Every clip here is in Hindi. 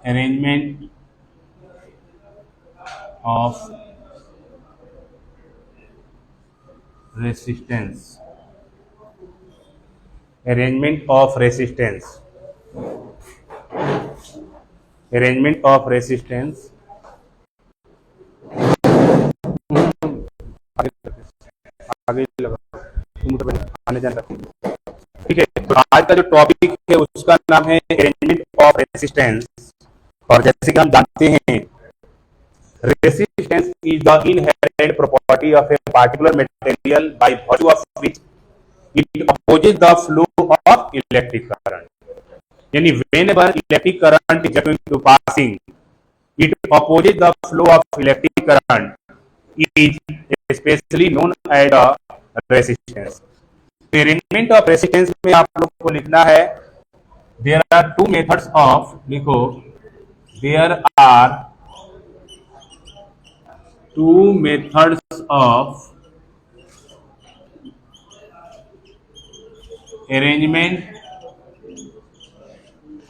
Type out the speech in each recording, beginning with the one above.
arrangement of resistance, arrangement of resistance, arrangement of resistance, आगे लगा आने जाने रखो। ठीक है, तो आज का जो टॉपिक है उसका नाम है अरेंजमेंट ऑफ रेसिस्टेंस। और जैसे कि हम जानते हैं, resistance is the inherent property of a particular material by virtue of which it opposes the flow of electric current. यानी whenever electric current is going to passing, it opposes the flow of electric current is especially known as a resistance. Arrangement of resistance में आप लोग को लिखना है there are two methods of, लिखो there are two methods of arrangement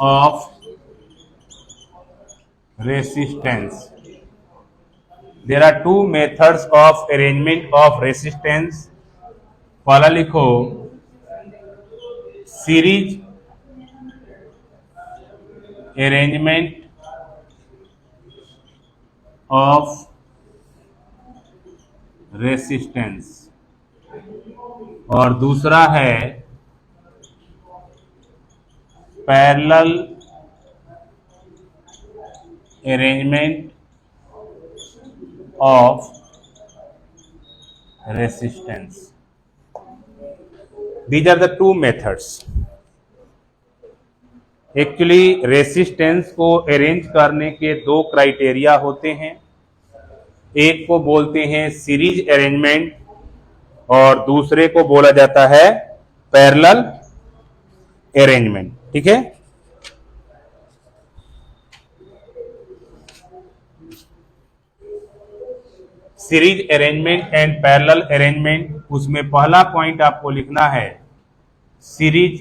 of resistance. There are two methods of arrangement of resistance. पहला लिखो सीरीज अरेंजमेंट ऑफ रेसिस्टेंस और दूसरा है parallel arrangement of resistance. These are the two methods. Actually resistance को अरेंज करने के दो क्राइटेरिया होते हैं। एक को बोलते हैं सीरीज अरेंजमेंट और दूसरे को बोला जाता है पैरेलल अरेंजमेंट। ठीक है, series arrangement and parallel arrangement, उसमें पहला पॉइंट आपको लिखना है सीरीज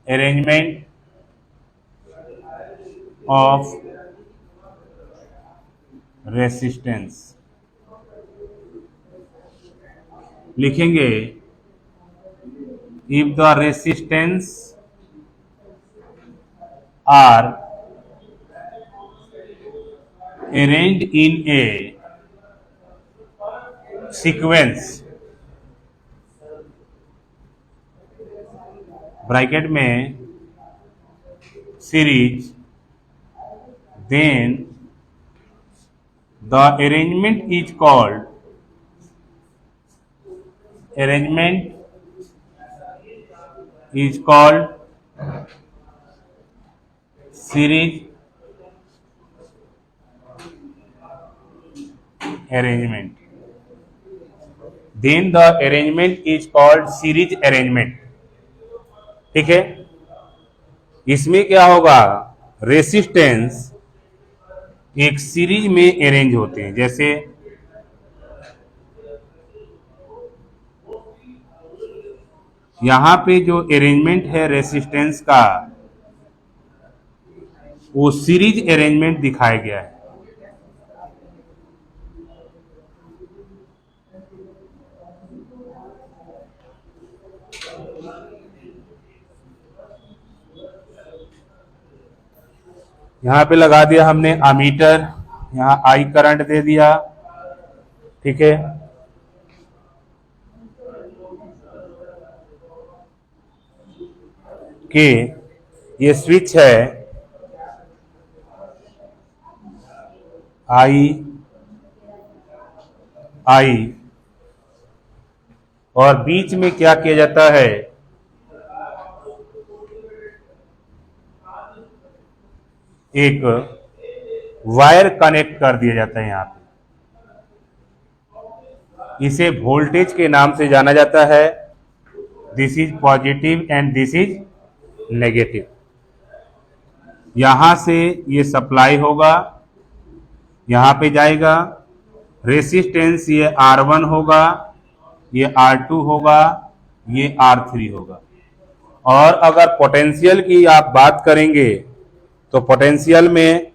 अरेंजमेंट ऑफ रेसिस्टेंस। लिखेंगे if the resistance are arranged in a sequence, bracket में series, then the arrangement is called series arrangement. Then the arrangement is called series arrangement. ठीक है, इसमें क्या होगा, रेसिस्टेंस एक सीरीज में अरेंज होते हैं। जैसे यहां पे जो अरेंजमेंट है रेसिस्टेंस का, वो सीरीज अरेंजमेंट दिखाया गया है। यहां पे लगा दिया हमने अमीटर, यहां आई करंट दे दिया। ठीक है, कि ये स्विच है आई और बीच में क्या किया जाता है, एक वायर कनेक्ट कर दिया जाता है। यहां पे इसे वोल्टेज के नाम से जाना जाता है। This is positive and this is negative. यहां से ये सप्लाई होगा, यहां पे जाएगा, रेसिस्टेंस ये R1 होगा, ये R2 होगा, ये R3 होगा और अगर पोटेंशियल की आप बात करेंगे तो पोटेंशियल में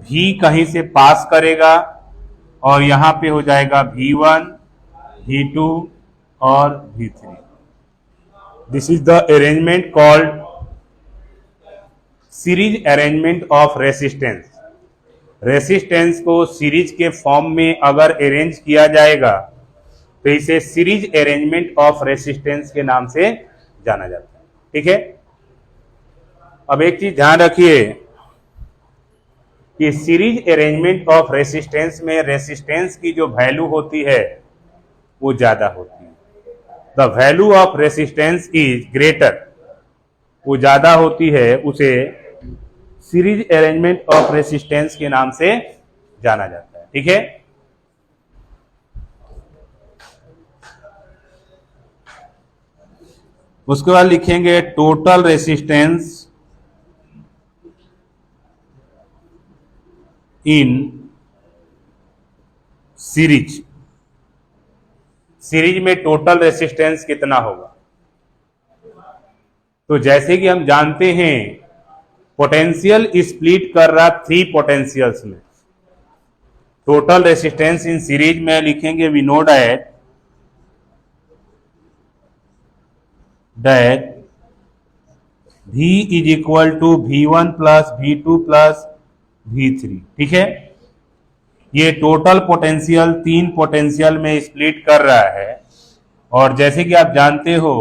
V कहीं से पास करेगा और यहां पे हो जाएगा V1, V2 और V3। This is the arrangement called series arrangement of resistance. Resistance को सीरीज के फॉर्म में अगर अरेंज किया जाएगा तो इसे सीरीज अरेंजमेंट ऑफ रेसिस्टेंस के नाम से जाना जाता है। ठीक है, अब एक चीज ध्यान रखिए कि सीरीज अरेंजमेंट ऑफ रेसिस्टेंस में रेसिस्टेंस की जो वैल्यू होती है वो ज्यादा होती है। The value of resistance is greater, वो ज्यादा होती है, उसे सीरीज अरेंजमेंट ऑफ रेसिस्टेंस के नाम से जाना जाता है। ठीक है, उसके बाद लिखेंगे total resistance in series. Series में टोटल रेसिस्टेंस कितना होगा? तो जैसे कि हम जानते हैं पोटेंशियल स्प्लिट कर रहा 3 पोटेंशियल्स में। टोटल रेसिस्टेंस इन सीरीज में लिखेंगे we know that V is equal to V1 plus V2 plus V3। ठीक है, ये टोटल पोटेंशियल 3 पोटेंशियल में स्प्लिट कर रहा है और जैसे कि आप जानते हो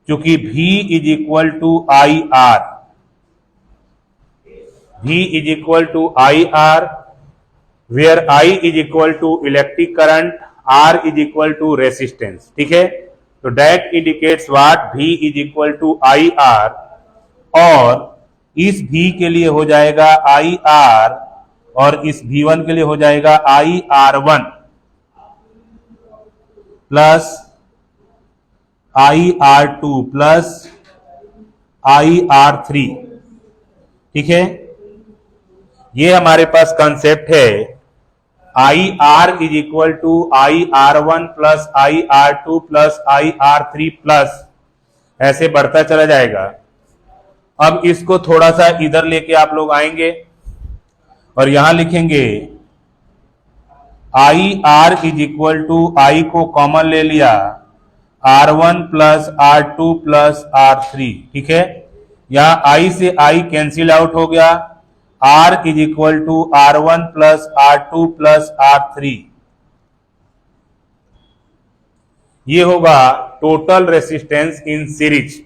चूंकि V is equal to I R, V is equal to I R, where I is equal to electric current, R is equal to resistance. ठीक है, तो that indicates what V is equal to I R, और इस V के लिए हो जाएगा आई आर और इस V1 के लिए हो जाएगा I R one plus I R two plus I R three. ठीक है, ये हमारे पास कंसेप्ट है I R is equal to I R one plus I R two plus I R three plus, ऐसे बढ़ता चला जाएगा। अब इसको थोड़ा सा इधर लेके आप लोग आएंगे और यहां लिखेंगे I R is equal to I को कॉमन ले लिया R1 plus R2 plus R3। ठीक है, यहां I से I कैंसिल आउट हो गया, R is equal to R1 plus R2 plus R3। ये होगा total resistance in series.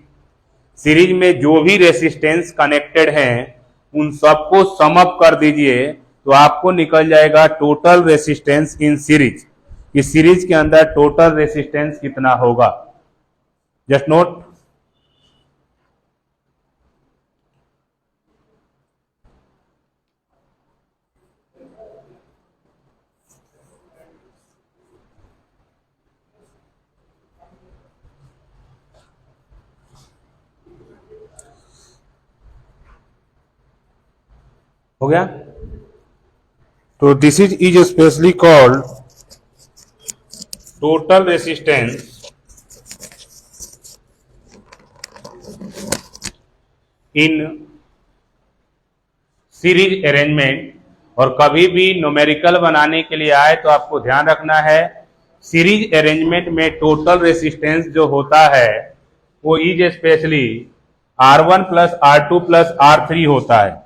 Series में जो भी रेसिस्टेंस कनेक्टेड हैं उन सबको सम अप कर दीजिए तो आपको निकल जाएगा टोटल रेसिस्टेंस इन सीरीज। इस सीरीज के अंदर टोटल रेसिस्टेंस कितना होगा, जस्ट नोट। हो गया, तो this is specially called total resistance in series arrangement. और कभी भी न्यूमेरिकल बनाने के लिए आए तो आपको ध्यान रखना है सीरीज अरेंजमेंट में टोटल रेसिस्टेंस जो होता है वो is specially R1 plus R2 plus R3 होता है।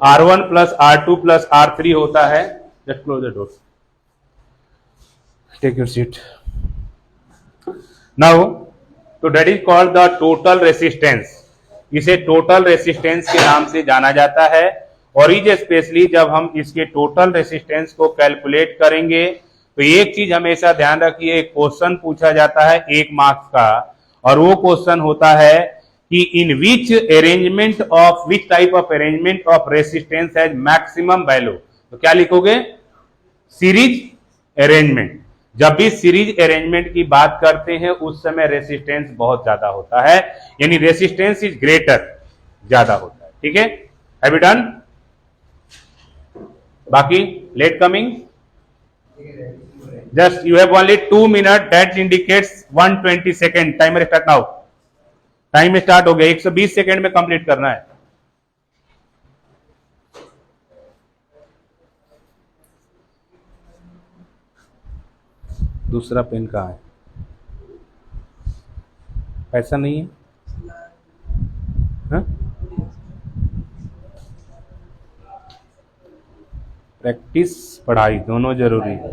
R1 plus R2 plus R3 होता है। Just close the door, take your seat now. तो that is called the total resistance. इसे टोटल रेसिस्टेंस के नाम से जाना जाता है और इज स्पेशली जब हम इसके टोटल रेसिस्टेंस को कैलकुलेट करेंगे तो एक चीज हमेशा ध्यान रखिए, एक क्वेश्चन पूछा जाता है 1 मार्क्स का और वो क्वेश्चन होता है कि in which arrangement of which type of arrangement of resistance has maximum value. तो क्या लिखोगे, सीरीज अरेंजमेंट। जब भी सीरीज अरेंजमेंट की बात करते हैं उस समय रेसिस्टेंस बहुत ज्यादा होता है, यानी रेसिस्टेंस इज ग्रेटर, ज्यादा होता है। ठीक है, हैव यू डन? बाकी late coming just you have only 2 minute, that indicates 120 second. Timer start now. Time start हो गया, 120 सेकेंड में कंप्लीट करना है। दूसरा पेन कहाँ है? पैसा नहीं है? हाँ? प्रैक्टिस पढ़ाई दोनों जरूरी है।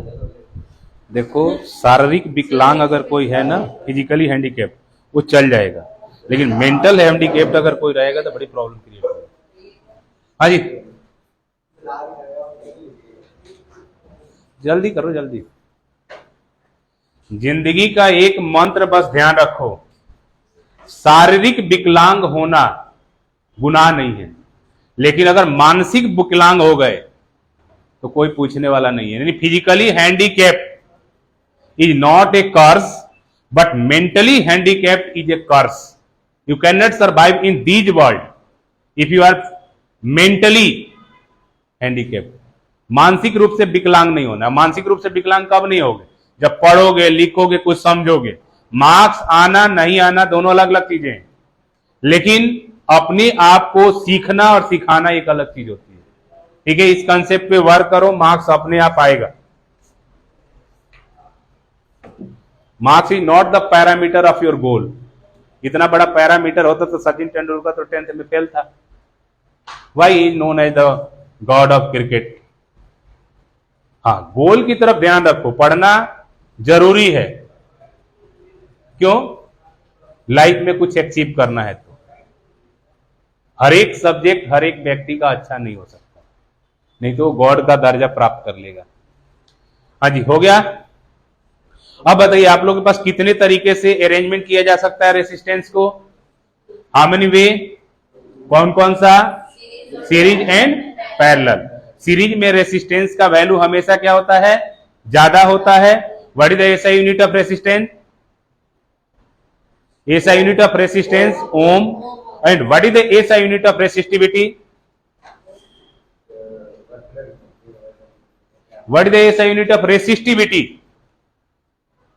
देखो, शारीरिक विकलांग अगर कोई है ना, फिजिकली हैंडीकैप, वो चल जाएगा, लेकिन मेंटल हैंडीकैप्ड अगर कोई रहेगा तो बड़ी प्रॉब्लम क्रिएट होगी। हाँ जी, जल्दी करो, जल्दी। जिंदगी का एक मंत्र बस ध्यान रखो, शारीरिक विकलांग होना गुनाह नहीं है, लेकिन अगर मानसिक विकलांग हो गए तो कोई पूछने वाला नहीं है। यानी physically handicapped is not a curse, but mentally handicapped is a curse. You can not survive in these world if you are mentally handicapped. मानसिक रूप से विकलांग नहीं होना। मानसिक रूप से विकलांग कब नहीं होगे? जब पढ़ोगे, लिखोगे, कुछ समझोगे। मार्क्स आना नहीं आना दोनों अलग अलग चीजें हैं, लेकिन अपने आप को सीखना और सिखाना एक अलग चीज होती है। ठीक है, इस कंसेप्ट पे वर्क करो, मार्क्स अपने आप आएगा। Marks is not the parameter of your goal. इतना बड़ा पैरामीटर होता तो सचिन तेंदुलकर तो 10th में फेल था। Why is known as the god of cricket. हाँ, गोल की तरफ ध्यान रखो, पढ़ना जरूरी है। क्यों? लाइफ में कुछ अचीव करना है तो हर एक सब्जेक्ट हर एक व्यक्ति का अच्छा नहीं हो सकता, नहीं तो गॉड का दर्जा प्राप्त कर लेगा। हाँ जी, हो गया। अब बताइए, आप लोगों के पास कितने तरीके से अरेंजमेंट किया जा सकता है रेसिस्टेंस को? हाउ मेनी वे? कौन कौन सा? Series and parallel. सीरीज में रेसिस्टेंस का वैल्यू हमेशा क्या होता है? ज्यादा होता है। What is the SI unit of resistance? SI unit of resistance ohm. And what is the SI unit of resistivity? What is the SI unit of resistivity?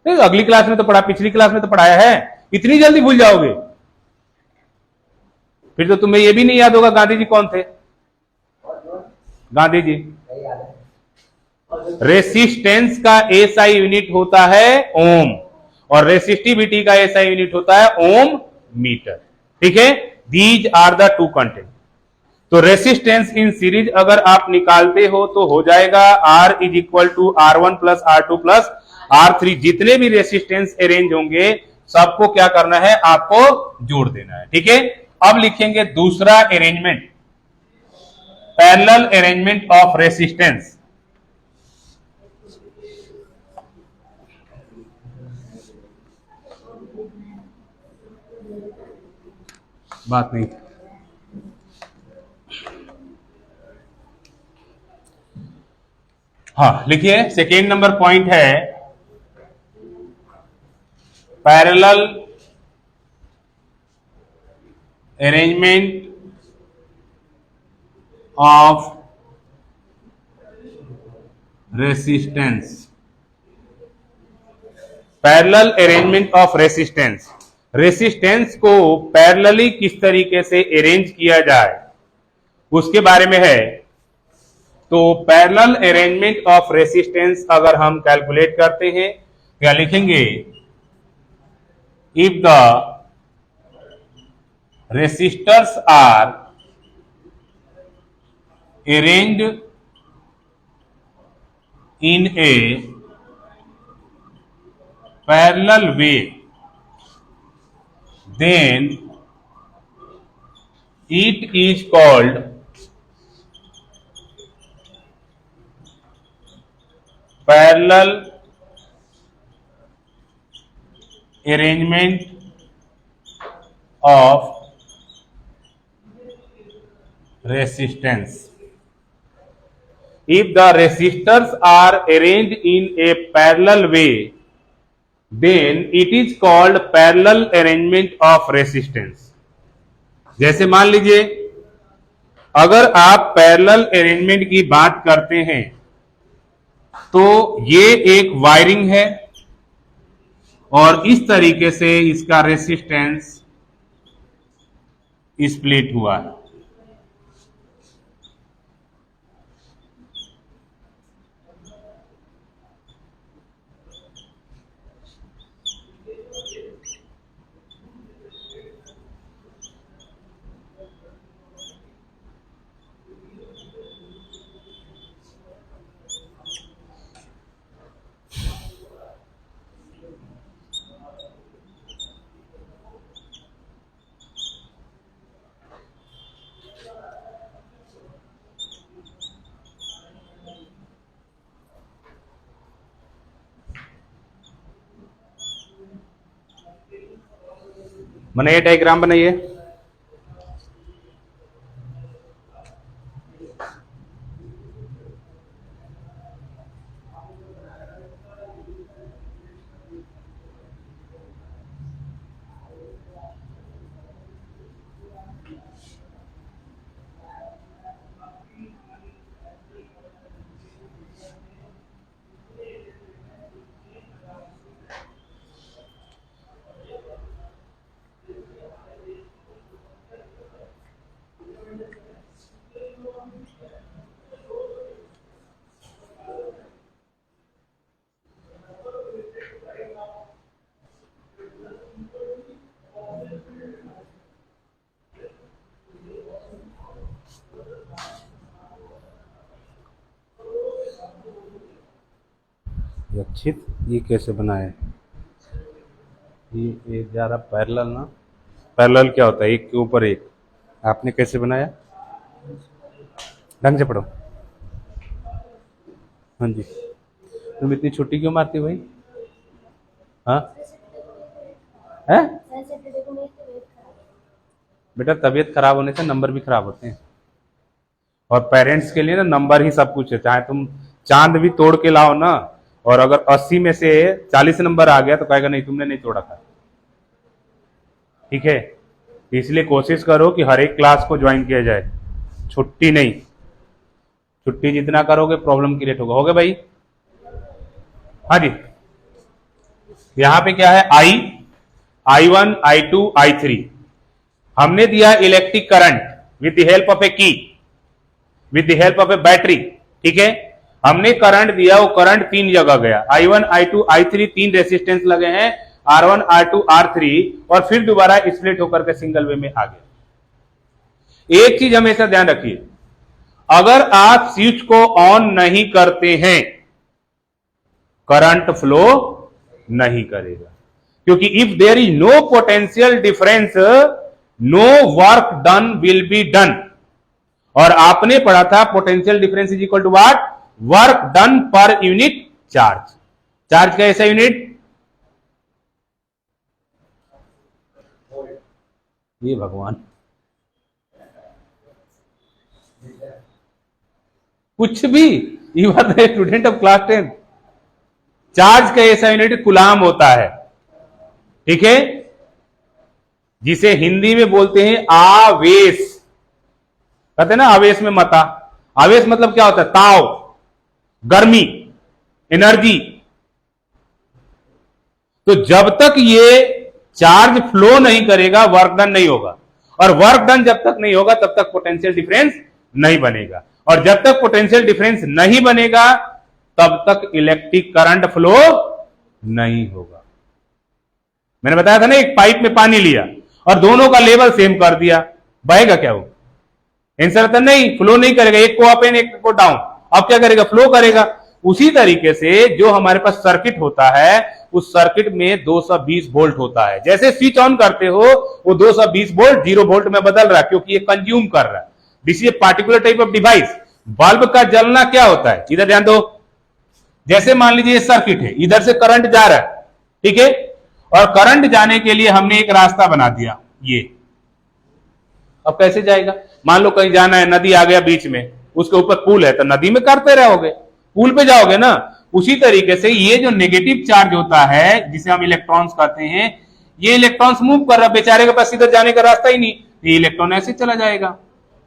अगली क्लास में तो पढ़ा, पिछली क्लास में तो पढ़ाया है, इतनी जल्दी भूल जाओगे? फिर तो तुम्हें यह भी नहीं याद होगा गांधी जी कौन थे। गांधी जी। रेसिस्टेंस का SI यूनिट होता है ओम, और रेसिस्टिविटी का SI यूनिट होता है ओम मीटर। ठीक है, these are the two content. तो रेसिस्टेंस इन सीरीज अगर आप निकालते हो तो हो जाएगा R is equal to R1 plus R2 plus R3। जितने भी रेसिस्टेंस अरेंज होंगे सबको क्या करना है? आपको जोड़ देना है। ठीक है, अब लिखेंगे दूसरा arrangement, parallel arrangement of resistance. बात नहीं। हाँ, लिखिए, सेकेंड नंबर पॉइंट है parallel arrangement of resistance. Parallel arrangement of resistance. Resistance को पैरेलली किस तरीके से अरेंज किया जाए उसके बारे में है। तो पैरेलल अरेंजमेंट ऑफ रेसिस्टेंस अगर हम कैलकुलेट करते हैं, क्या लिखेंगे? If the resistors are arranged in a parallel way, then it is called parallel arrangement of resistance. If the resistors are arranged in a parallel way, then it is called parallel arrangement of resistance. जैसे मान लीजिए, अगर आप पैरेलल अरेंजमेंट की बात करते हैं तो ये एक वायरिंग है और इस तरीके से इसका रेसिस्टेंस स्प्लिट हुआ है। मैंने ये डायग्राम बनाइए। अच्छित ये कैसे बनाए, ये जा रहा पैरेलल ना, पैरेलल क्या होता है, एक के ऊपर एक, आपने कैसे बनाया, ढंग से पढ़ो। हाँ जी, तुम इतनी छुट्टी क्यों मारती भाई? हाँ है बेटा, तबीयत खराब होने से नंबर भी खराब होते हैं और पेरेंट्स के लिए ना नंबर ही सब कुछ है। चाहे तुम चांद भी तोड़ के लाओ ना, और अगर 80 में से 40 नंबर आ गया तो कहेगा नहीं तुमने नहीं तोड़ा था। ठीक है, इसलिए कोशिश करो कि हर एक क्लास को ज्वाइन किया जाए, छुट्टी नहीं। छुट्टी जितना करोगे प्रॉब्लम क्रिएट होगा। हो गया भाई? हाँ जी, यहां पे क्या है, I1, I2, I3 हमने दिया electric current with the help of a की, with the help of a battery. ठीक है, हमने करंट दिया, वो करंट तीन जगह गया, I1, I2, I3 तीन रेसिस्टेंस लगे हैं, R1, R2, R3, और फिर दोबारा स्प्लिट होकर के सिंगल वे में आ गया। एक चीज हमेशा ध्यान रखिए, अगर आप स्विच को ऑन नहीं करते हैं करंट फ्लो नहीं करेगा, क्योंकि if there is no potential difference no work done will be done. और आपने पढ़ा था potential difference is equal to what, work done per unit charge. Charge का ऐसा यूनिट, ये भगवान कुछ भी, you are the student of class 10। Charge का ऐसा यूनिट कुलाम होता है। ठीक है, जिसे हिंदी में बोलते हैं आवेश, कहते हैं ना आवेश में मता। आवेश मतलब क्या होता है, ताव, गर्मी, एनर्जी। तो जब तक ये चार्ज फ्लो नहीं करेगा वर्क डन नहीं होगा, और वर्क डन जब तक नहीं होगा तब तक पोटेंशियल डिफरेंस नहीं बनेगा, और जब तक पोटेंशियल डिफरेंस नहीं बनेगा तब तक इलेक्ट्रिक करंट फ्लो नहीं होगा। मैंने बताया था ना, एक पाइप में पानी लिया और दोनों का लेवल सेम कर दिया, बहेगा क्या वो? आंसर था नहीं, फ्लो नहीं करेगा, एक को अप एंड एक को डाउन। अब क्या करेगा, फ्लो करेगा। उसी तरीके से जो हमारे पास सर्किट होता है, उस सर्किट में 220 वोल्ट होता है। जैसे स्विच ऑन करते हो वो 220 वोल्ट 0 वोल्ट में बदल रहा है, क्योंकि ये कंज्यूम कर रहा है। This is a particular type of device. Bulb का जलना क्या होता है, इधर ध्यान दो। जैसे मान लीजिए ये सर्किट है, इधर से करंट जा रहा है, ठीक है, और करंट जाने के लिए हमने एक रास्ता बना दिया ये। अब कैसे जाएगा, मान लो कहीं जाना है, नदी आ गया बीच में, उसके ऊपर पुल है, तो नदी में करते रहोगे, पुल पे जाओगे ना। उसी तरीके से ये जो नेगेटिव चार्ज होता है, जिसे हम इलेक्ट्रॉन्स कहते हैं, ये इलेक्ट्रॉन्स मूव कर रहा है, बेचारे के पास इधर जाने का रास्ता ही नहीं, ये इलेक्ट्रॉन ऐसे चला जाएगा,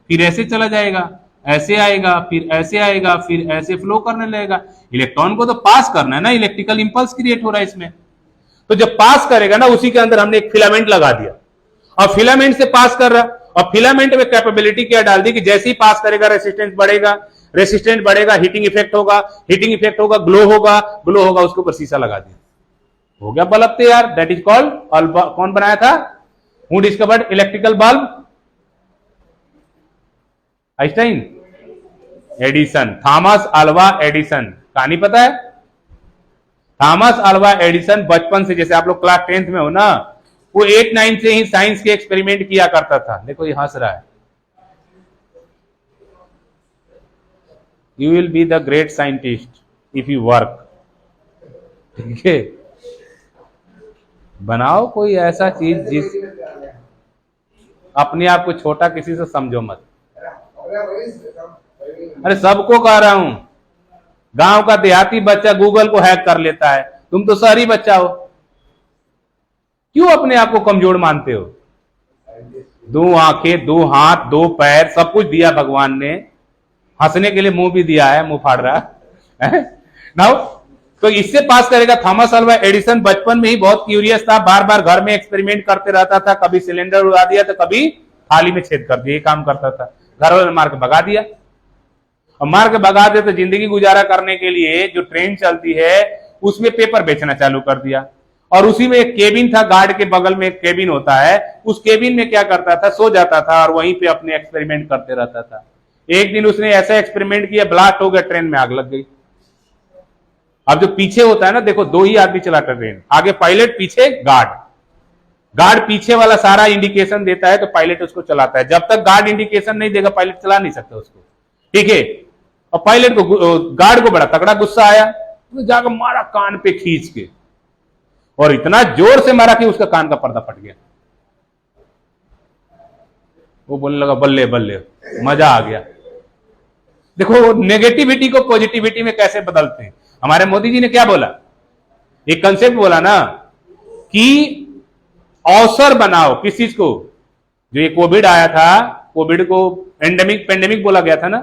फिर ऐसे चला जाएगा, ऐसे आएगा, फिर ऐसे आएगा, फिर ऐसे फ्लो करने लगेगा। इलेक्ट्रॉन को तो पास करना है ना, इलेक्ट्रिकल इंपल्स क्रिएट हो रहा है इसमें। तो जब पास करेगा ना, उसी के अंदर हमने एक फिलामेंट लगा दिया और फिलामेंट से पास कर रहा, और फिलामेंट में कैपेबिलिटी क्या डाल दी कि जैसे ही पास करेगा रेसिस्टेंस बढ़ेगा, रेसिस्टेंस बढ़ेगा, हीटिंग इफेक्ट होगा, हीटिंग इफेक्ट होगा, ग्लो होगा, ग्लो होगा, उसके ऊपर शीशा लगा दिया, हो गया बल्ब तैयार। दैट इज कॉल्ड, कौन बनाया था? Who discovered electrical bulb? Einstein, Edison, Thomas Alva Edison. कहानी पता है? थॉमस अल्वा एडिसन बचपन से, जैसे आप लोग क्लास 10th में हो ना, वो 8-9 से ही साइंस के एक्सपेरिमेंट किया करता था। देखो ये हंस रहा है। You will be the great scientist if you work. ठीक है, बनाओ कोई ऐसा चीज जिस, अपने आप को छोटा किसी से समझो मत। अरे सबको कह रहा हूं, गांव का देहाती बच्चा गूगल को हैक कर लेता है, तुम तो शहरी बच्चा हो, क्यों अपने आप को कमजोर मानते हो? 2 आंखें, 2 हाथ, 2 पैर, सब कुछ दिया भगवान ने, हंसने के लिए मुंह भी दिया है, मुंह फाड़ रहा है नाउ। तो इससे पास करेगा। थॉमस अल्वा एडिसन बचपन में ही बहुत क्यूरियस था, बार बार घर में एक्सपेरिमेंट करते रहता था, कभी सिलेंडर उड़ा दिया तो कभी थाली में छेद कर दिया, ये काम करता था। घर वाले मार के भगा दिया, और मार के भगा दे तो जिंदगी गुजारा करने के लिए जो ट्रेन चलती है उसमें पेपर बेचना चालू कर दिया। और उसी में एक केबिन था, गार्ड के बगल में एक केबिन होता है, उस केबिन में क्या करता था, सो जाता था और वहीं पे अपने एक्सपेरिमेंट करते रहता था। एक दिन उसने ऐसा एक्सपेरिमेंट किया, ब्लास्ट हो गया, ट्रेन में आग लग गई। अब जो पीछे होता है ना, देखो 2 ही आदमी चलाता ट्रेन, आगे पायलट, पीछे गार्ड। गार्ड पीछे वाला सारा इंडिकेशन देता है तो पायलट उसको चलाता है, जब तक गार्ड इंडिकेशन नहीं देगा पायलट चला नहीं सकता उसको। ठीक है, और पायलट को, गार्ड को बड़ा तगड़ा गुस्सा आया, तो जाकर मारा कान पे खींच के, और इतना जोर से मारा कि उसका कान का पर्दा फट गया। वो बोलने लगा बल्ले बल्ले, मजा आ गया। देखो नेगेटिविटी को पॉजिटिविटी में कैसे बदलते हैं। हमारे मोदी जी ने क्या बोला, एक कंसेप्ट बोला ना कि अवसर बनाओ। किस चीज को? जो ये कोविड आया था, कोविड को पेंडेमिक बोला गया था ना,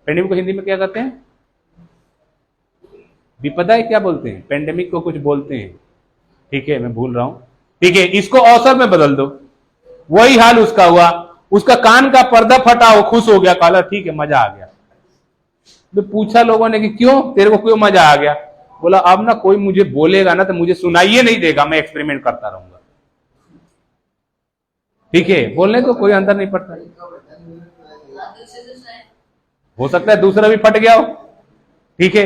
पेंडेमिक को हिंदी में क्या कहते हैं? विपदा है, क्या बोलते हैं? पेंडेमिक को कुछ बोलते हैं, ठीक है, मैं भूल रहा हूं। ठीक है, इसको अवसर में बदल दो। वही हाल उसका हुआ, उसका कान का पर्दा फटा, वो खुश हो गया, कहा ठीक है मजा आ गया। तो पूछा लोगों ने कि क्यों, तेरे को क्यों मजा आ गया? बोला अब ना कोई मुझे बोलेगा ना तो मुझे सुनाइए नहीं देगा, मैं एक्सपेरिमेंट करता रहूंगा। ठीक है, बोलने तो कोई अंदर नहीं पड़ता, हो सकता है दूसरा भी फट गया हो। ठीक है,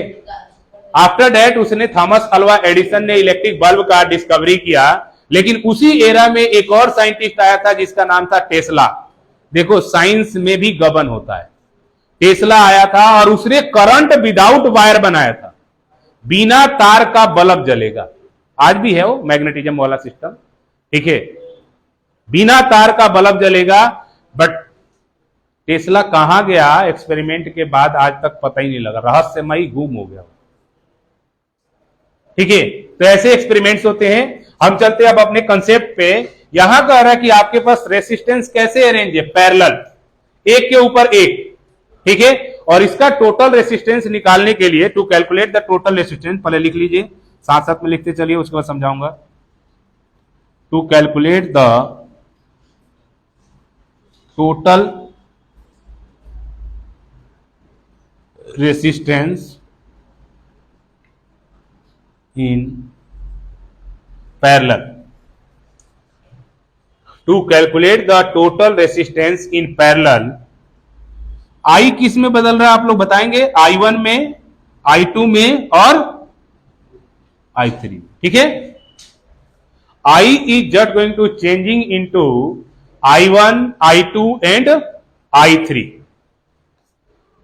आफ्टर दैट उसने, थॉमस अल्वा एडिसन ने इलेक्ट्रिक बल्ब का डिस्कवरी किया, लेकिन उसी एरा में एक और साइंटिस्ट आया था जिसका नाम था टेस्ला। देखो साइंस में भी गबन होता है। टेस्ला आया था और उसने करंट विदाउट वायर बनाया था, बिना तार का बल्ब जलेगा। आज भी है वो मैग्नेटिज्म वाला सिस्टम। ठीक है, बिना तार का बल्ब जलेगा। बट टेस्ला कहां गया एक्सपेरिमेंट के बाद, आज तक पता ही नहीं लगा, रहस्यमयी गुम हो गया। ठीक है, तो ऐसे एक्सपेरिमेंट्स होते हैं। हम चलते हैं अब अपने कंसेप्ट पे। यहां कह रहा है कि आपके पास रेसिस्टेंस कैसे अरेंज है, पैरेलल, एक के ऊपर एक। ठीक है, और इसका टोटल रेसिस्टेंस निकालने के लिए, to calculate the total resistance, पहले लिख लीजिए, साथ साथ में लिखते चलिए, उसके बाद समझाऊंगा। To calculate the total resistance in parallel, to calculate the total resistance in parallel, I किस में बदल रहा है आप लोग बताएंगे? I1 में, I2 में और I3। ठीक है, I is just going to changing into I1, I2 and I3।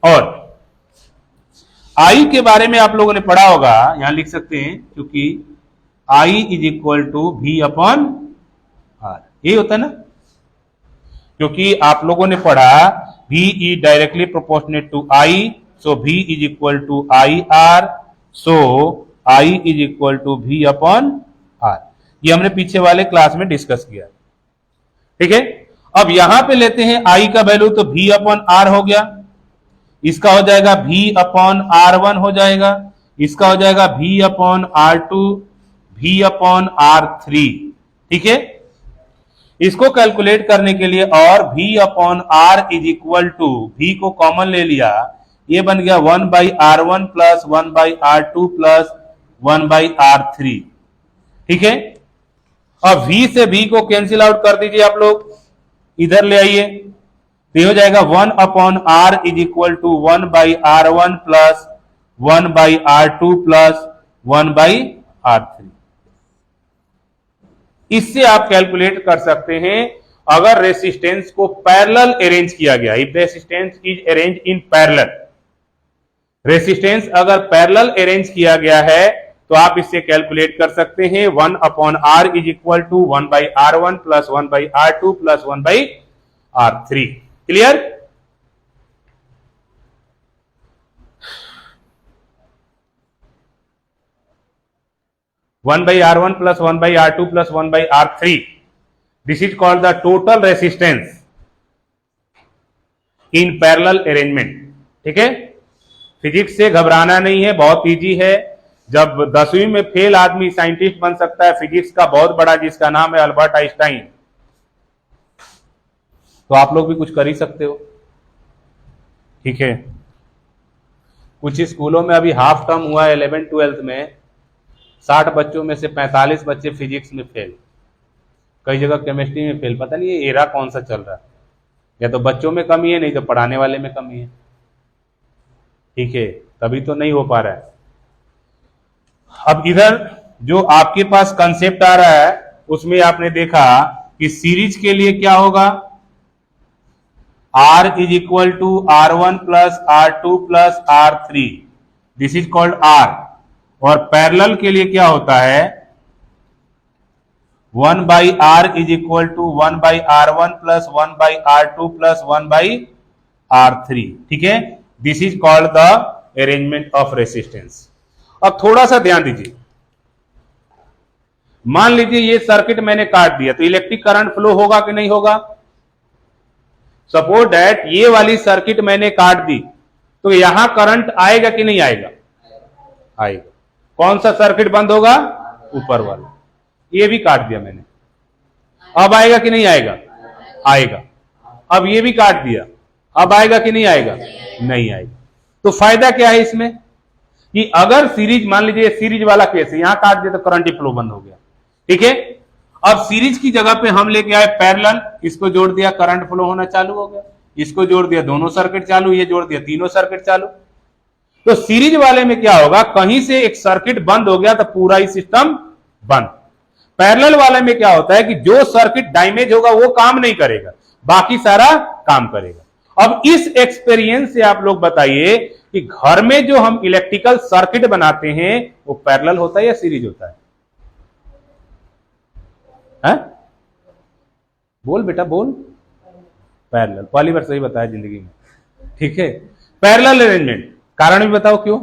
और आई के बारे में आप लोगों ने पढ़ा होगा, यहां लिख सकते हैं, क्योंकि I is equal to V upon R, यही होता है ना, क्योंकि आप लोगों ने पढ़ा V is directly proportionate to I, so V is equal to I R, so I is equal to V upon R. ये हमने पीछे वाले क्लास में डिस्कस किया। ठीक है, अब यहां पे लेते हैं आई का वैल्यू, तो वी अपॉन आर हो गया। इसका हो जाएगा V अपॉन R1 हो जाएगा, इसका हो जाएगा V upon R2, V upon R3। ठीक है, इसको कैलकुलेट करने के लिए और V upon R is equal to, V को कॉमन ले लिया, ये बन गया 1/R1 plus 1/R2 plus 1/R3। ठीक है, अब V से V को कैंसिल आउट कर दीजिए आप लोग, इधर ले आइए, तो ये हो जाएगा 1 upon R is equal to 1/R1 plus 1/R2 plus 1/R3। इससे आप कैलकुलेट कर सकते हैं अगर रेसिस्टेंस को पैरेलल अरेंज किया गया, if resistance is arrange in parallel, resistance अगर पैरेलल अरेंज किया गया है तो आप इससे कैलकुलेट कर सकते हैं 1 upon R is equal to 1/R1 plus 1/R2 plus 1/R3। Clear? One by R1 plus 1/R2 plus 1/R3, this is called the total resistance in parallel arrangement. ठीक है, फिजिक्स से घबराना नहीं है, बहुत इजी है। जब 10वीं में फेल आदमी साइंटिस्ट बन सकता है फिजिक्स का बहुत बड़ा, जिसका नाम है अल्बर्ट आइंस्टाइन, तो आप लोग भी कुछ कर ही सकते हो। ठीक है, कुछ स्कूलों में अभी हाफ टर्म हुआ है 11th-12th में, 60 बच्चों में से 45 बच्चे फिजिक्स में फेल, कई जगह केमिस्ट्री में फेल। पता नहीं ये एरा कौन सा चल रहा है, या तो बच्चों में कमी है, नहीं तो पढ़ाने वाले में कमी है। ठीक है, तभी तो नहीं हो पा रहा है। अब इधर जो आपके पास कंसेप्ट आ रहा है उसमें आपने देखा कि सीरीज के लिए क्या होगा, R is equal to R1 plus R2 plus R3, this is called R। और पैरेलल के लिए क्या होता है, 1/R is equal to 1/R1 plus 1/R2 plus 1/R3। ठीक है, this is called the arrangement of resistance. अब थोड़ा सा ध्यान दीजिए, मान लीजिए ये सर्किट मैंने काट दिया तो इलेक्ट्रिक करंट फ्लो होगा कि नहीं होगा? सपोज दैट ये वाली सर्किट मैंने काट दी तो यहां करंट आएगा कि नहीं आएगा? आएगा। कौन सा सर्किट बंद होगा? ऊपर वाला। ये भी काट दिया मैंने, अब आएगा कि नहीं आएगा? आएगा। अब ये भी काट दिया, अब आएगा कि नहीं आएगा? नहीं आएगा। तो फायदा क्या है इसमें कि अगर सीरीज, मान लीजिए सीरीज वाला केस है, यहां काट दिया तो करंट ही फ्लो बंद हो गया। ठीक है, अब सीरीज की जगह पे हम लेके आए पैरेलल, इसको जोड़ दिया करंट फ्लो होना चालू हो गया, इसको जोड़ दिया दोनों सर्किट चालू, ये जोड़ दिया तीनों सर्किट चालू। तो सीरीज वाले में क्या होगा, कहीं से एक सर्किट बंद हो गया तो पूरा ही सिस्टम बंद। पैरेलल वाले में क्या होता है कि जो सर्किट डैमेज होगा वो काम नहीं करेगा, बाकी सारा काम करेगा। अब इस एक्सपीरियंस से आप लोग बताइए कि घर में जो हम इलेक्ट्रिकल सर्किट बनाते हैं वो पैरेलल होता है या सीरीज होता है? बोल बेटा बोल। पैरेलल, पहली बार सही बताया जिंदगी में। ठीक है, पैरेलल अरेंजमेंट। कारण भी बताओ क्यों?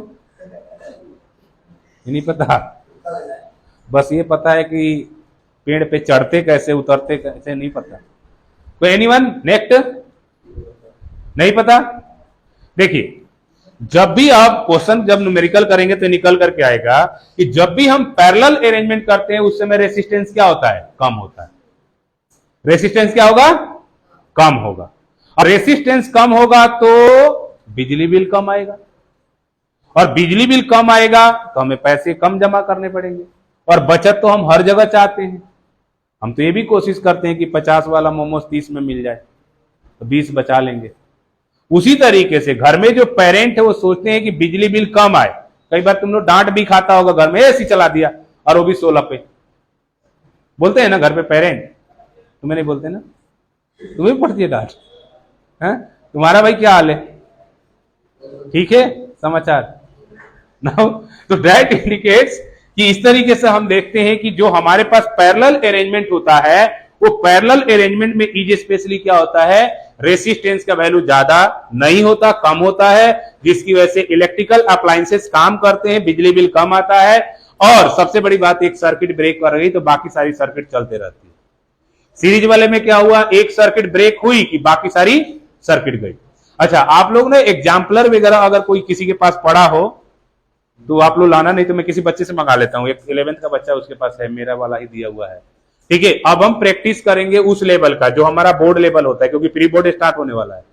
नहीं पता, बस ये पता है कि पेड़ पे चढ़ते कैसे उतरते कैसे, नहीं पता। कोई एनीवन नेक्स्ट? नहीं पता? देखिए, जब भी आप क्वेश्चन जब न्यूमेरिकल करेंगे तो निकल करके आएगा कि जब भी हम पैरेलल अरेंजमेंट करते हैं उस समय रेसिस्टेंस क्या होता है? कम होता है। रेसिस्टेंस क्या होगा? कम होगा। और रेसिस्टेंस कम होगा तो बिजली बिल कम आएगा, और बिजली बिल कम आएगा तो हमें पैसे कम जमा करने पड़ेंगे। और बचत तो हम हर जगह चाहते हैं, हम तो ये भी कोशिश करते हैं कि 50 वाला मोमोज 30 में मिल जाए तो 20 बचा लेंगे। उसी तरीके से घर में जो पेरेंट है वो सोचते हैं कि बिजली बिल कम आए। कई बार तुम लोग डांट भी खाता होगा, घर में एसी चला दिया और वो भी 16 पे। बोलते हैं ना घर पे पेरेंट, तुम्हें नहीं बोलते ना? तुम्हें भी पड़ती है डांट? तुम्हारा भाई क्या हाल है? ठीक है समाचार नाउ। तो दैट इंडिकेट्स कि इस तरीके से हम देखते हैं कि जो हमारे पास पैरेलल अरेंजमेंट होता है वो पैरेलल अरेंजमेंट में इज स्पेशली क्या होता है, रेसिस्टेंस का वैल्यू ज्यादा नहीं होता, कम होता है, जिसकी वजह से इलेक्ट्रिकल अप्लायंसेस काम करते हैं, बिजली बिल कम आता है। और सबसे बड़ी बात, एक सर्किट ब्रेक कर गई तो बाकी सारी सर्किट चलते रहती है। सीरीज वाले में क्या हुआ, एक सर्किट ब्रेक हुई कि बाकी सारी सर्किट गई। अच्छा, आप लोग ना एग्जाम्पलर वगैरह अगर कोई किसी के पास पड़ा हो तो आप लोग लाना, नहीं तो मैं किसी बच्चे से मंगा लेता हूँ। एक 11th का बच्चा उसके पास है, मेरा वाला ही दिया हुआ है। ठीक है, अब हम प्रैक्टिस करेंगे उस लेवल का जो हमारा बोर्ड लेवल होता है, क्योंकि प्री बोर्ड स्टार्ट होने वाला है।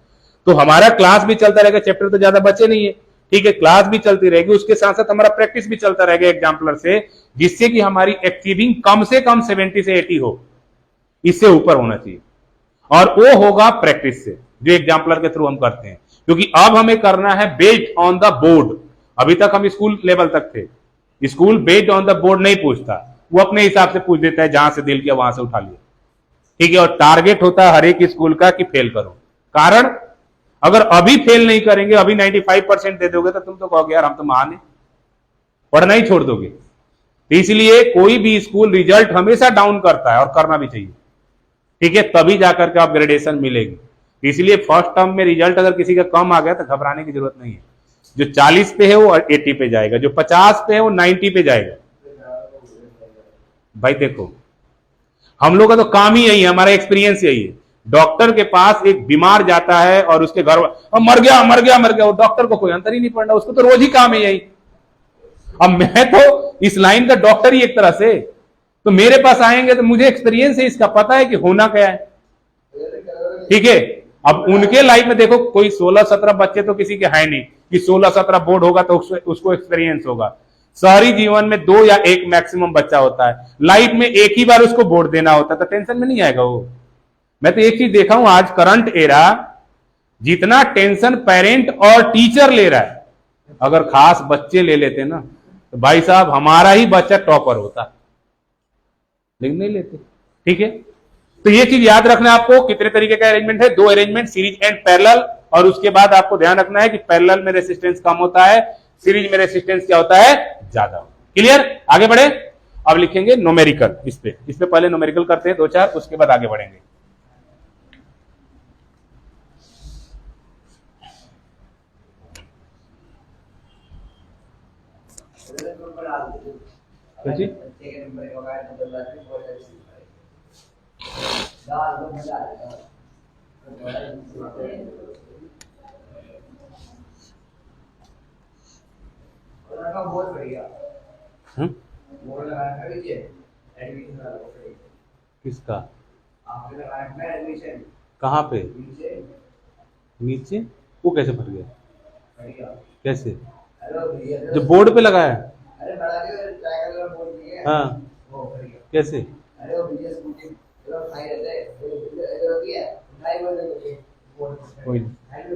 तो हमारा क्लास भी चलता रहेगा, चैप्टर तो ज्यादा बचे नहीं है। ठीक है, क्लास भी चलती रहेगी, उसके साथ साथ हमारा प्रैक्टिस भी चलता रहेगा एग्जाम्पलर से, जिससे कि हमारी अचीविंग कम से कम 70 से 80 हो, इससे ऊपर होना चाहिए। और वो होगा प्रैक्टिस से, जो एग्जाम्पलर के थ्रू हम करते हैं, क्योंकि अब हमें करना है बेस्ड ऑन द बोर्ड। अभी तक हम स्कूल लेवल तक थे, school based on the board नहीं पूछता, वो अपने हिसाब से पूछ देता है, जहां से दिल किया वहां से उठा लिया। ठीक है, और टारगेट होता है हर एक स्कूल का कि फेल करो। कारण अगर अभी फेल नहीं करेंगे, अभी 95% दे दोगे तो तुम तो कहोगे यार हम तो महान है, पढ़ना ही छोड़ दोगे। तो इसलिए कोई भी स्कूल रिजल्ट हमेशा डाउन करता है, और करना भी चाहिए। ठीक है, तभी जाकर के आप ग्रेडेशन मिलेगी। इसलिए फर्स्ट टर्म में रिजल्ट अगर किसी का कम आ गया तो घबराने की जरूरत नहीं है। जो 40 पे है वो 80 पे जाएगा, जो 50 पे है वो 90 पे जाएगा। भाई देखो, हम लोग का तो काम ही यही है, हमारा एक्सपीरियंस यही है। डॉक्टर के पास एक बीमार जाता है और उसके घर मर गया मर गया मर गया, वो डॉक्टर को कोई अंतर ही नहीं पड़ना, उसको तो रोज ही काम है यही। अब मैं तो इस लाइन का डॉक्टर ही एक तरह से, तो मेरे पास आएंगे तो मुझे एक्सपीरियंस है, इसका पता है कि होना क्या है। ठीक है, अब उनके लाइफ में देखो, कोई 16-17 बच्चे तो किसी के है नहीं कि 16-17 बोर्ड होगा तो उसको एक्सपीरियंस होगा। शहरी जीवन में 2 या 1 मैक्सिमम बच्चा होता है, लाइफ में एक ही बार उसको बोर्ड देना होता है, तो टेंशन में नहीं आएगा वो। मैं तो एक चीज देखा हूं, आज करंट एरा जितना टेंशन पेरेंट और टीचर ले रहा है, अगर खास बच्चे ले लेते ना तो भाई साहब हमारा ही बच्चा टॉपर होता, लेकिन नहीं लेते। ठीक है, तो ये चीज याद रखना है आपको। कितने तरीके का अरेंजमेंट है? 2 अरेंजमेंट, सीरीज एंड पैरेलल। और उसके बाद आपको ध्यान रखना है कि पैरेलल में रेसिस्टेंस कम होता है, सीरीज में रेसिस्टेंस क्या होता है? ज्यादा। क्लियर? आगे बढ़े। अब लिखेंगे न्यूमेरिकल। इस पे पहले न्यूमेरिकल करते हैं 2-4, उसके बाद आगे बढ़ेंगे। बहुत बढ़िया। किसका? आपने लगाया है एडमिशन। कहाँ पे? नीचे। वो कैसे फट गया? कैसे? जो बोर्ड पे लगाया है? अरे बड़ा बोर्ड भी है। हाँ, कैसे? अरे वो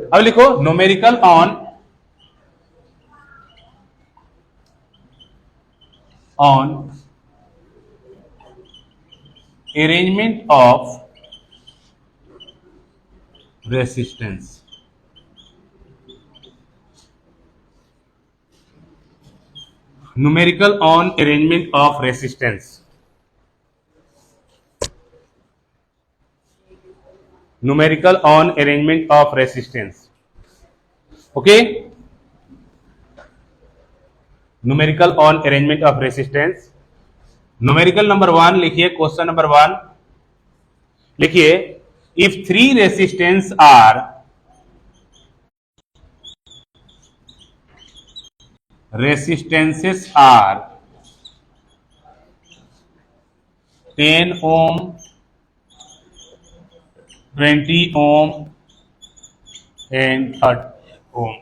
अब लिखो numerical on arrangement of resistance। numerical on arrangement of resistance। numerical on arrangement of resistance। okay, numerical on arrangement of resistance। numerical number 1 लिखिए, क्वेश्चन नंबर 1 लिखिए, if 3 resistance are resistances are 10 ohm, 20 ohm and 30 ohm,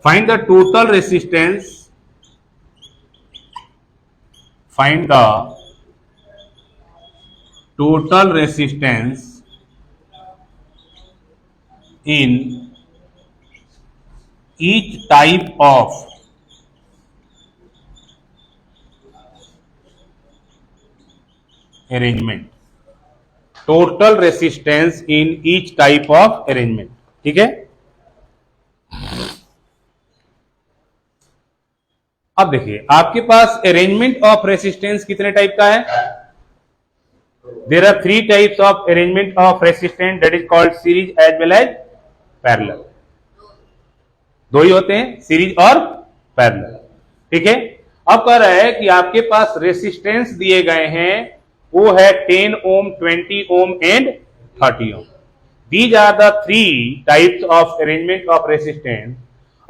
find the total resistance, find the total resistance in each type of arrangement। total resistance in each type of arrangement। ठीक है, अब देखिए आपके पास अरेंजमेंट ऑफ रेसिस्टेंस कितने टाइप का है? There are 3 types of arrangement of resistance, that is called series as well as parallel. 2 ही होते हैं, सीरीज और पैरेलल। ठीक है, अब कह रहा है कि आपके पास रेसिस्टेंस दिए गए हैं, वो है 10 ohm, 20 ohm and 30 ohm. These are the three types of arrangement of resistance.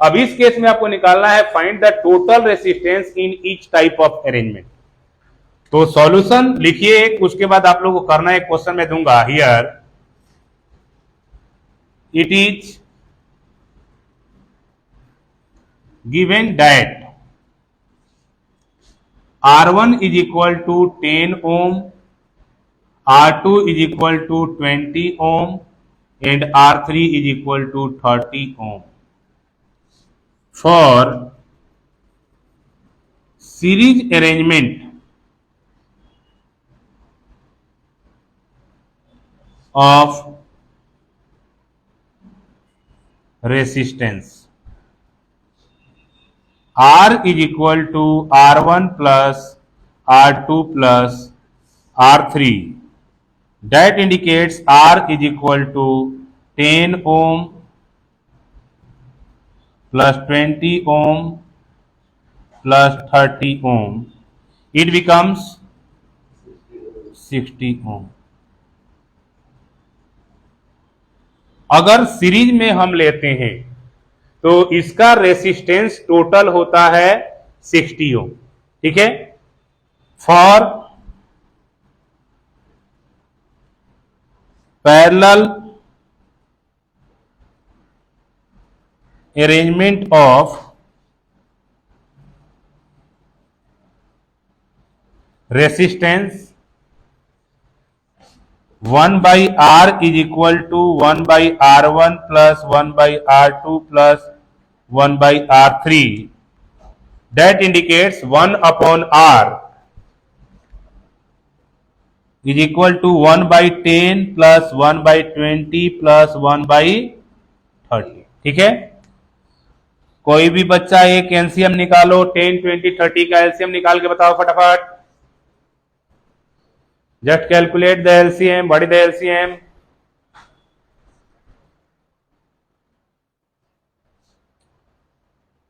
अब इस केस में आपको निकालना है find the total resistance in each type of arrangement. तो सॉल्यूशन लिखिए, उसके बाद आप लोगों को करना है, क्वेश्चन में दूंगा। Here it is given that R1 is equal to 10 ohm, R2 is equal to 20 ohm and R3 is equal to 30 ohm. For series arrangement of resistance, R is equal to R1 plus R2 plus R3. That indicates R is equal to 10 ohm plus 20 ohm plus 30 ohm. It becomes 60 ohm. अगर सीरीज में हम लेते हैं तो इसका रेसिस्टेंस टोटल होता है 60 ओम। ठीक है, for parallel arrangement of resistance 1 by R is equal to 1 by R1 plus 1 by R2 plus 1 by R3. That indicates 1 upon R is equal to 1 by 10 plus 1 by 20 plus 1 by 30. ठीक है, कोई भी बच्चा एक एलसीएम निकालो, 10, 20, 30 का एलसीएम निकाल के बताओ फटाफट। Just calculate the LCM. What is the LCM?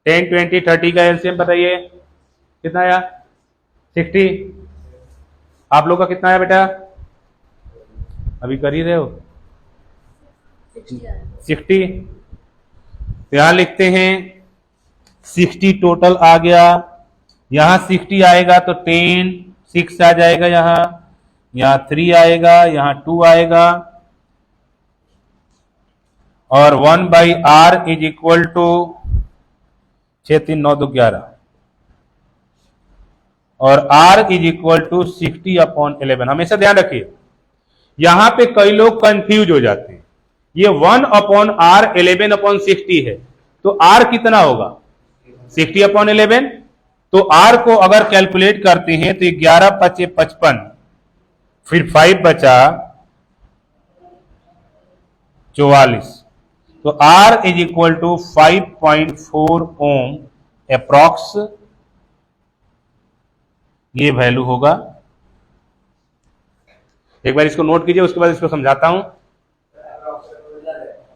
10, 20, 30 का LCM बताइए कितना आया? 60। आप लोग का कितना आया बेटा? अभी कर ही रहे हो 60। तो यहां लिखते हैं 60 टोटल आ गया। यहां 60 आएगा तो 10, 6 आ जाएगा, यहाँ 3 आएगा, यहाँ 2 आएगा, और 1 by R is equal to 6, 3, 9, 2, 11, और R is equal to 60 upon 11। हमेशा ध्यान रखिए, यहां पे कई लोग कंफ्यूज हो जाते हैं। ये 1 अपॉन R 11 अपॉन 60 है, तो R कितना होगा? 60 अपॉन 11। तो R को अगर कैलकुलेट करते हैं तो 11 × 5 = 55, फिर 5 बचा 44। तो R is equal to 5.4 ohm approx, ये वैल्यू होगा। एक बार इसको नोट कीजिए, उसके बाद इसको समझाता हूं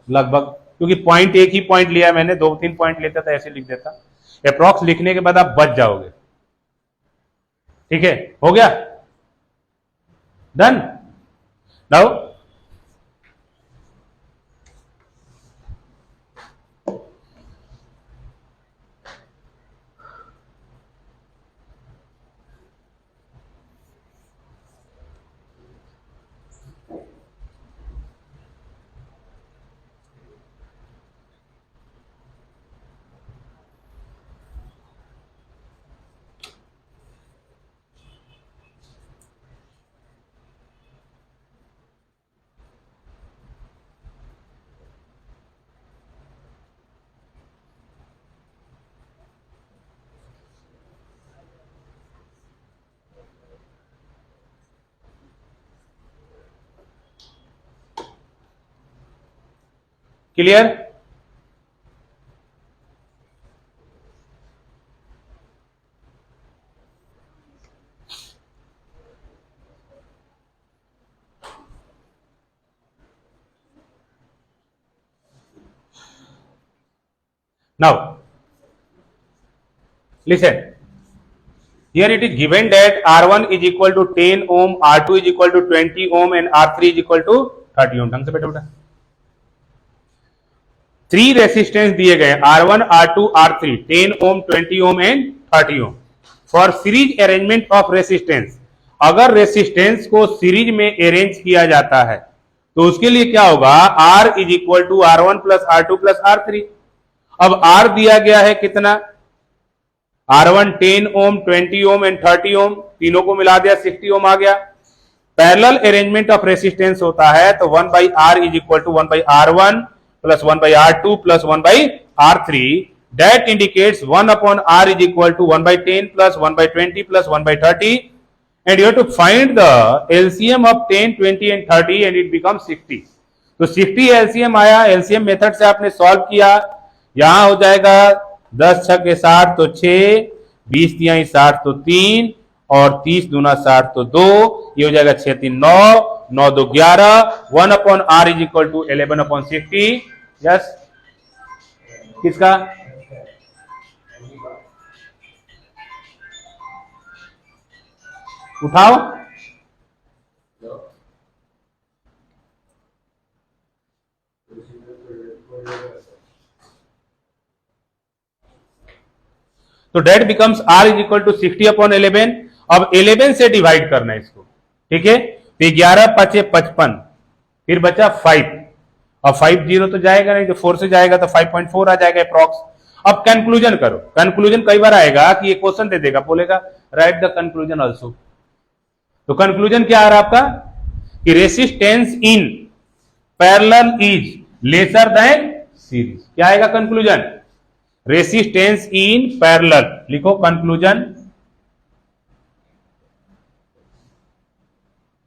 लगभग, क्योंकि पॉइंट एक ही पॉइंट लिया मैंने, 2-3 पॉइंट लेता था ऐसे लिख देता। अप्रॉक्स लिखने के बाद आप बच जाओगे। ठीक है, हो गया, done. Now clear? Now, listen. Here it is given that R1 is equal to 10 ohm, R2 is equal to 20 ohm and R3 is equal to 30 ohm. ढंग से बैठो बेटा, 3 रेसिस्टेंस दिए गए R1, R2, R3, 10 ohm, 20 ohm and 30 ohm for series arrangement of resistance. अगर रेसिस्टेंस को सीरीज में अरेंज किया जाता है तो उसके लिए क्या होगा, R is equal to R1 plus R2 plus R3। अब R दिया गया है कितना, R1 10 ओम, 20 ओम एंड 30 ओम, तीनों को मिला दिया 60 ओम आ गया। पैरेलल अरेंजमेंट ऑफ रेसिस्टेंस होता है तो 1 by R is equal to 1 by R1 plus 1 by R2 plus 1 by R3, that indicates 1 upon R is equal to 1 by 10 plus 1 by 20 plus 1 by 30, and you have to find the LCM of 10, 20 and 30 and it becomes 60. तो 60 LCM आया, LCM मेथड से आपने सॉल्व किया, यहां हो जाएगा 10 छक के 60 तो 6, 20 तिहाई 60 तो 3 और 30 दूना 60 तो 2, ये हो जाएगा 6 3 9, 9 2 11, 1 upon R is equal to 11 upon 60। Yes, किसका, उठाओ, तो that becomes R is equal to 60 upon 11। अब 11 से डिवाइड करना है इसको, ठीक है, तो 11 5 55, फिर बचा 5, और 5 0 तो जाएगा नहीं, तो 4 से जाएगा तो 5.4 आ जाएगा अप्रॉक्स। अब कंक्लूजन करो, कंक्लूजन कई बार आएगा कि ये क्वेश्चन दे देगा, बोलेगा राइट द कंक्लूजन आल्सो। तो कंक्लूजन क्या आ रहा है आपका कि resistance in parallel is lesser than series. क्या आएगा कंक्लूजन, रेसिस्टेंस इन पैरेलल, लिखो conclusion,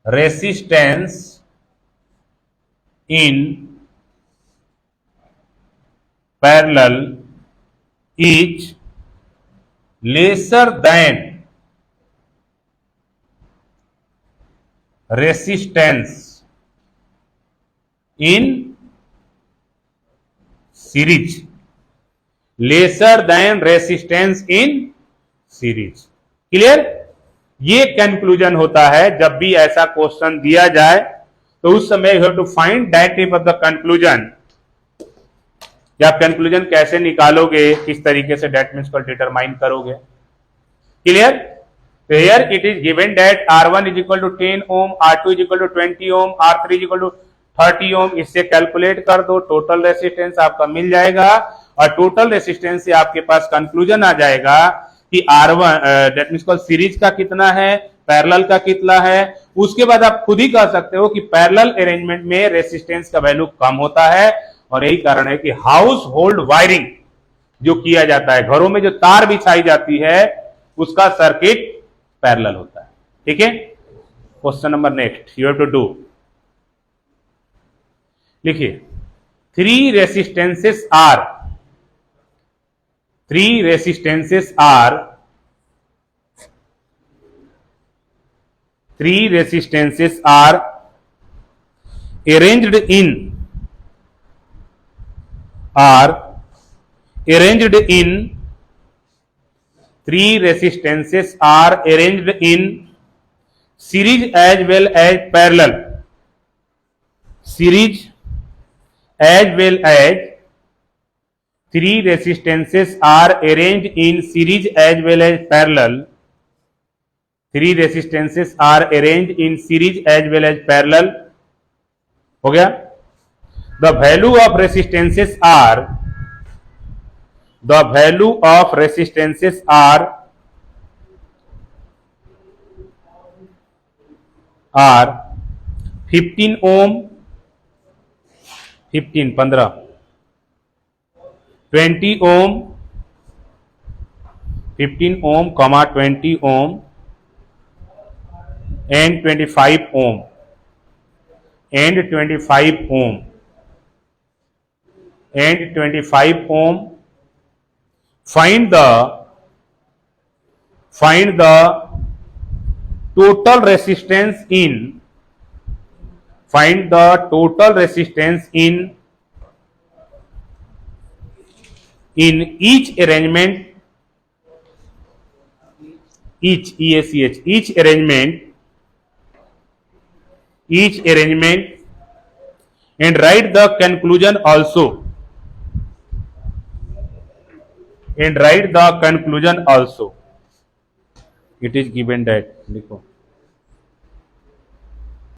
resistance in parallel is lesser than resistance in series, lesser than resistance in series. Clear, ये कंक्लूजन होता है जब भी ऐसा क्वेश्चन दिया जाए तो उस समय you have to find that type of the conclusion. या कंक्लूजन कैसे निकालोगे, किस तरीके से दैट मींस को डिटरमाइन करोगे। क्लियर, तो here it is given that R1 is equal to 10 ohm, R2 is equal to 20 ohm, R3 is equal to 30 ohm. इससे कैलकुलेट कर दो, टोटल रेसिस्टेंस आपका मिल जाएगा और टोटल रेसिस्टेंस से आपके पास कंक्लूजन आ जाएगा कि R1 that means call series का कितना है, पैरेलल का कितना है। उसके बाद आप खुद ही कह सकते हो कि पैरेलल अरेंजमेंट में रेसिस्टेंस का वैल्यू कम होता है और यही कारण है कि हाउस होल्ड वायरिंग जो किया जाता है, घरों में जो तार बिछाई जाती है उसका सर्किट पैरेलल होता है। ठीक है, question number next you have to do, लिखिए 3 resistances are, 3 resistances are, 3 resistances are arranged in, are arranged in, 3 resistances are arranged in series as well as parallel, series as well as 3 resistances are arranged in series as well as parallel, 3 resistances are arranged in series as well as parallel। हो गया, the value of resistances are, the value of resistances are 15 ohm, 15 20 ohm, 15 ohm, 20 ohm and 25 ohm and 25 ohm and 25 ohm। Find the total resistance in, find the total resistance in each arrangement, each EACH, each arrangement, each arrangement, and write the conclusion also, and write the conclusion also. It is given that, देखो